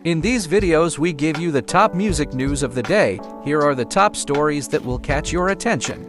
In these videos, we give you the top music news of the day. Here are the top stories that will catch your attention.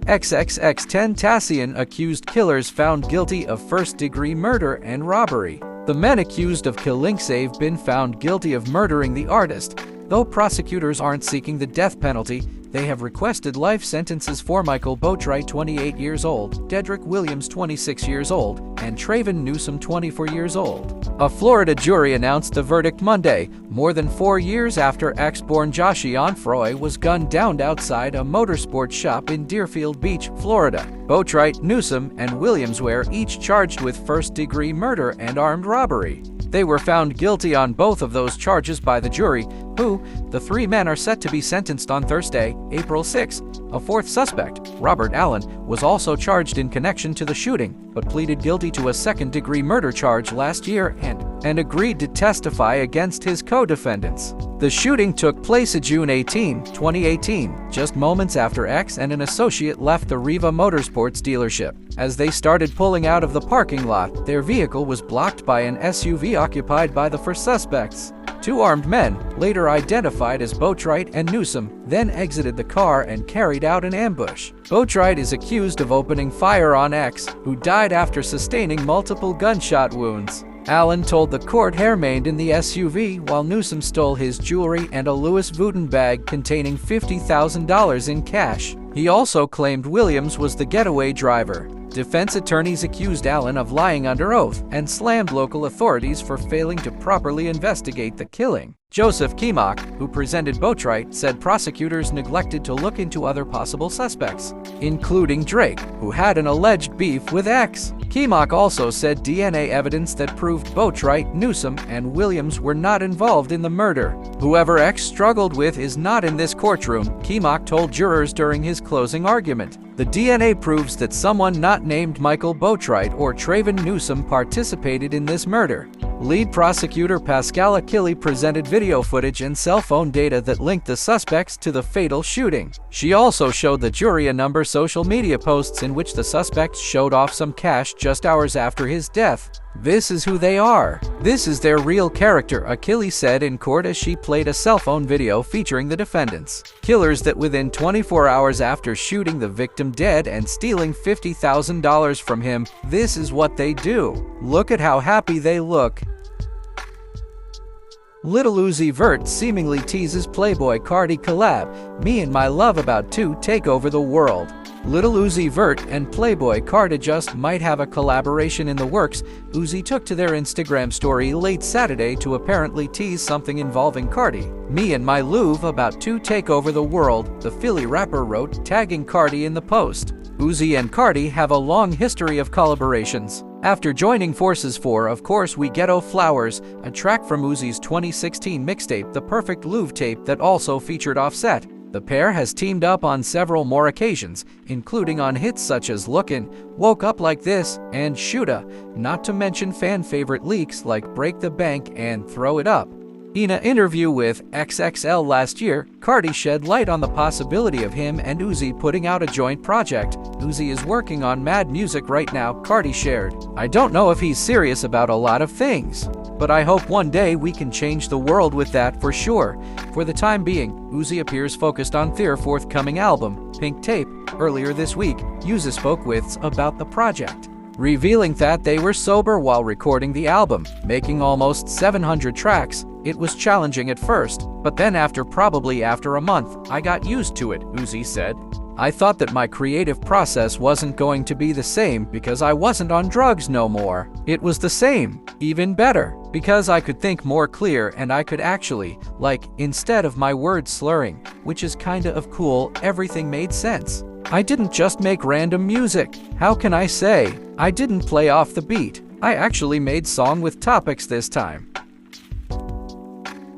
Xxxtentacion accused killers found guilty of first-degree murder and robbery. The men accused of killing have been found guilty of murdering the artist. Though prosecutors aren't seeking the death penalty, they have requested life sentences for Michael Boatwright, 28 years old, Dedrick Williams, 26 years old, and Traven Newsome, 24 years old. A Florida jury announced the verdict Monday, more than 4 years after ex-born Joshi Onfroy was gunned down outside a motorsports shop in Deerfield Beach, Florida. Boatwright, Newsome, and Williams were each charged with first-degree murder and armed robbery. They were found guilty on both of those charges by the jury, the 3 men are set to be sentenced on Thursday, April 6. A fourth suspect, Robert Allen, was also charged in connection to the shooting, but pleaded guilty to a second-degree murder charge last year and agreed to testify against his co-defendants. The shooting took place on June 18, 2018, just moments after X and an associate left the Riva Motorsports dealership. As they started pulling out of the parking lot, their vehicle was blocked by an SUV occupied by the 4 suspects. 2 armed men, later identified as Boatwright and Newsome, then exited the car and carried out an ambush. Boatwright is accused of opening fire on X, who died after sustaining multiple gunshot wounds. Allen told the court he remained in the SUV while Newsome stole his jewelry and a Louis Vuitton bag containing $50,000 in cash. He also claimed Williams was the getaway driver. Defense attorneys accused Allen of lying under oath and slammed local authorities for failing to properly investigate the killing. Joseph Kemock, who presented Boatwright, said prosecutors neglected to look into other possible suspects, including Drake, who had an alleged beef with X. Kemock also said DNA evidence that proved Boatwright, Newsome, and Williams were not involved in the murder. Whoever X struggled with is not in this courtroom, Kemock told jurors during his closing argument. The DNA proves that someone not named Michael Boatwright or Traven Newsome participated in this murder. Lead prosecutor Pascal Achille presented video footage and cell phone data that linked the suspects to the fatal shooting. She also showed the jury a number of social media posts in which the suspects showed off some cash just hours after his death. This is who they are. This is their real character, Achille said in court as she played a cell phone video featuring the defendants. Killers that within 24 hours after shooting the victim dead and stealing $50,000 from him, this is what they do. Look at how happy they look. Lil Uzi Vert seemingly teases Playboi Carti collab, "Me and my love about to take over the world." Lil Uzi Vert and Playboi Carti just might have a collaboration in the works. Uzi took to their Instagram story late Saturday to apparently tease something involving Carti. "Me and my love about to take over the world," the Philly rapper wrote, tagging Carti in the post. Uzi and Carti have a long history of collaborations. After joining forces for Of Course We Ghetto Flowers, a track from Uzi's 2016 mixtape The Perfect Love tape that also featured Offset, the pair has teamed up on several more occasions, including on hits such as Lookin', Woke Up Like This, and Shoota, not to mention fan-favorite leaks like Break the Bank and Throw It Up. In an interview with XXL last year, Carti shed light on the possibility of him and Uzi putting out a joint project. "Uzi is working on mad music right now," Carti shared. "I don't know if he's serious about a lot of things, but I hope one day we can change the world with that for sure." For the time being, Uzi appears focused on their forthcoming album, Pink Tape. Earlier this week, Uzi spoke with about the project, revealing that they were sober while recording the album, making almost 700 tracks. "It was challenging at first, but then after a month, I got used to it," Uzi said. "I thought that my creative process wasn't going to be the same because I wasn't on drugs no more. It was the same, even better, because I could think more clear and I could actually, instead of my words slurring, which is kinda of cool, everything made sense. I didn't just make random music. How can I say? I didn't play off the beat. I actually made song with topics this time."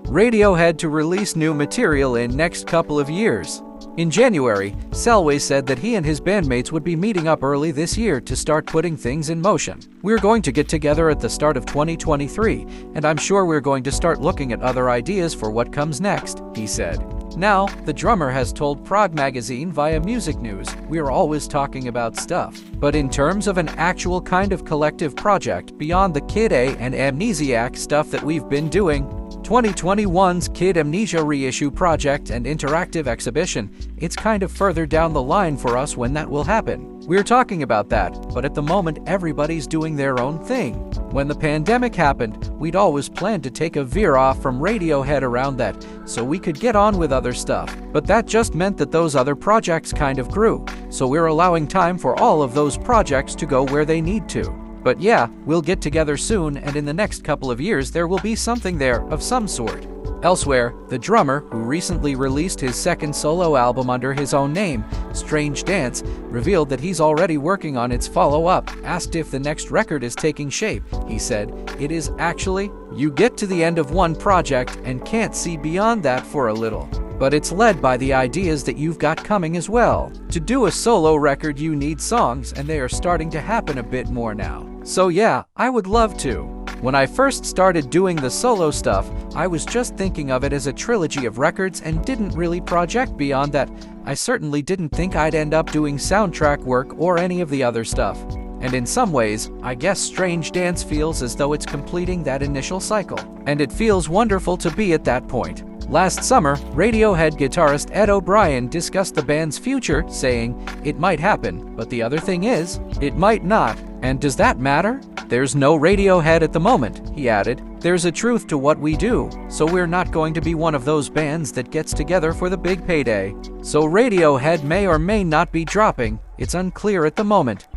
Radiohead to release new material in next couple of years. In January, Selway said that he and his bandmates would be meeting up early this year to start putting things in motion. "We're going to get together at the start of 2023, and I'm sure we're going to start looking at other ideas for what comes next," he said. Now, the drummer has told Prog Magazine via Music News, "We're always talking about stuff. But in terms of an actual kind of collective project, beyond the Kid A and Amnesiac stuff that we've been doing, 2021's Kid Amnesia reissue project and interactive exhibition, it's kind of further down the line for us when that will happen. We're talking about that, but at the moment everybody's doing their own thing. When the pandemic happened, we'd always planned to take a veer off from Radiohead around that, so we could get on with other stuff. But that just meant that those other projects kind of grew, so we're allowing time for all of those projects to go where they need to. But yeah, we'll get together soon, and in the next couple of years there will be something there of some sort." Elsewhere, the drummer, who recently released his second solo album under his own name, Strange Dance, revealed that he's already working on its follow-up. Asked if the next record is taking shape, he said, "It is actually. You get to the end of one project and can't see beyond that for a little. But it's led by the ideas that you've got coming as well. To do a solo record you need songs, and they are starting to happen a bit more now. So yeah, I would love to. When I first started doing the solo stuff, I was just thinking of it as a trilogy of records and didn't really project beyond that. I certainly didn't think I'd end up doing soundtrack work or any of the other stuff. And in some ways, I guess Strange Dance feels as though it's completing that initial cycle. And it feels wonderful to be at that point." Last summer, Radiohead guitarist Ed O'Brien discussed the band's future, saying, "It might happen, but the other thing is, it might not. And does that matter? There's no Radiohead at the moment," he added. "There's a truth to what we do, so we're not going to be one of those bands that gets together for the big payday. So Radiohead may or may not be dropping. It's unclear at the moment."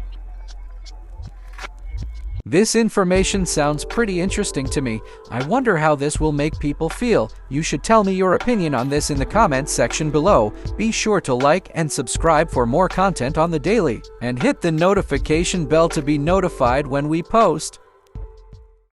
This information sounds pretty interesting to me. I wonder how this will make people feel. You should tell me your opinion on this in the comments section below. Be sure to like and subscribe for more content on the daily, and hit the notification bell to be notified when we post.